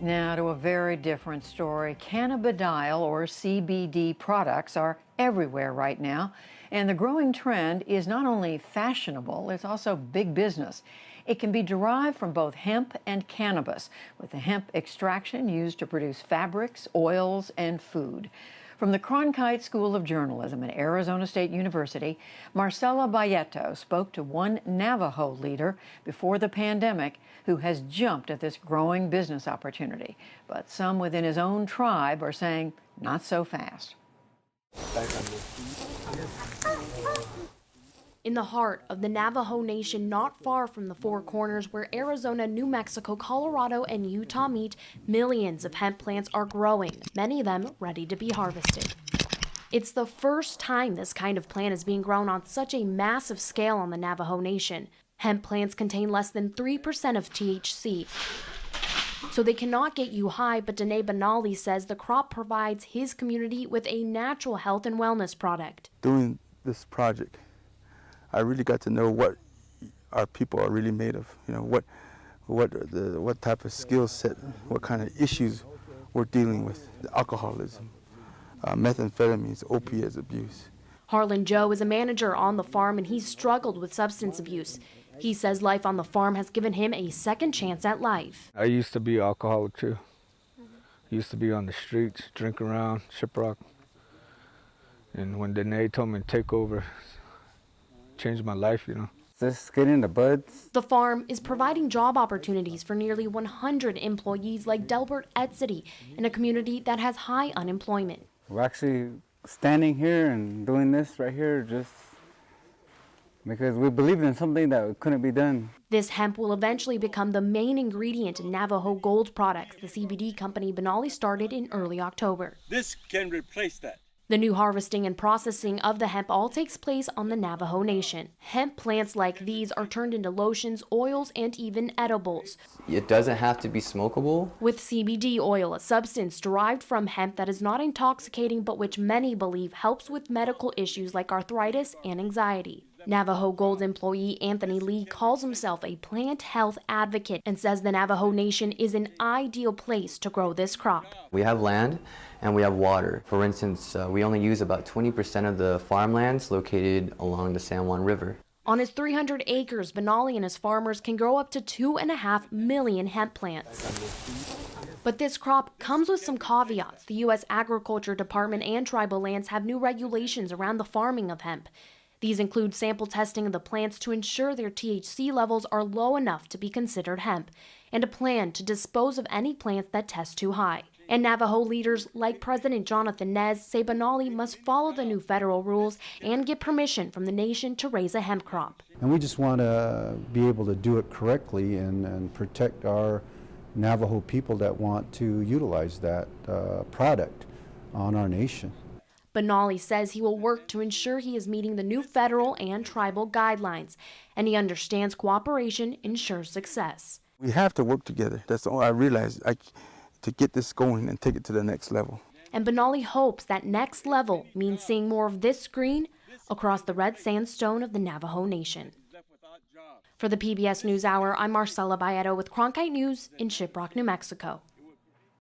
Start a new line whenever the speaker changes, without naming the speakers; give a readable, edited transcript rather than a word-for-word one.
Now to a very different story. Cannabidiol, or CBD products, are everywhere right now. And the growing trend is not only fashionable, it's also big business. It can be derived from both hemp and cannabis, with the hemp extraction used to produce fabrics, oils, and food. From the Cronkite School of Journalism at Arizona State University, Marcella Baietto spoke to one Navajo leader before the pandemic who has jumped at this growing business opportunity. But some within his own tribe are saying, not so fast.
In the heart of the Navajo Nation, not far from the Four Corners where Arizona, New Mexico, Colorado, and Utah meet, millions of hemp plants are growing, many of them ready to be harvested. It's the first time this kind of plant is being grown on such a massive scale on the Navajo Nation. Hemp plants contain less than 3% of THC, so they cannot get you high, but Dene Benali says the crop provides his community with a natural health and wellness product.
Doing this project, I really got to know what our people are really made of. You know, what type of skill set, what kind of issues we're dealing with: alcoholism, methamphetamines, opiates abuse.
Harlan Joe is a manager on the farm, and he's struggled with substance abuse. He says life on the farm has given him a second chance at life.
I used to be an alcoholic too. Used to be on the streets, drink around, shiprock. And when Dene told me to take over, changed my life, you know.
Just getting the buds.
The farm is providing job opportunities for nearly 100 employees like Delbert Etzity in a community that has high unemployment.
We're actually standing here and doing this right here just because we believed in something that couldn't be done.
This hemp will eventually become the main ingredient in Navajo Gold products, the CBD company Benali started in early October.
This can replace that.
The new harvesting and processing of the hemp all takes place on the Navajo Nation. Hemp plants like these are turned into lotions, oils, and even edibles.
It doesn't have to be smokable.
With CBD oil, a substance derived from hemp that is not intoxicating but which many believe helps with medical issues like arthritis and anxiety. Navajo Gold employee Anthony Lee calls himself a plant health advocate and says the Navajo Nation is an ideal place to grow this crop.
We have land and we have water. For instance, we only use about 20% of the farmlands located along the San Juan River.
On his 300 acres, Benali and his farmers can grow up to 2.5 million hemp plants. But this crop comes with some caveats. The U.S. Agriculture Department and tribal lands have new regulations around the farming of hemp. These include sample testing of the plants to ensure their THC levels are low enough to be considered hemp, and a plan to dispose of any plants that test too high. And Navajo leaders like President Jonathan Nez say Benali must follow the new federal rules and get permission from the nation to raise a hemp crop.
And we just want to be able to do it correctly and protect our Navajo people that want to utilize that product on our nation.
Benali says he will work to ensure he is meeting the new federal and tribal guidelines, and he understands cooperation ensures success.
We have to work together. That's all I realized, to get this going and take it to the next level.
And Benali hopes that next level means seeing more of this green across the red sandstone of the Navajo Nation. For the PBS NewsHour, I'm Marcella Baietto with Cronkite News in Shiprock, New Mexico.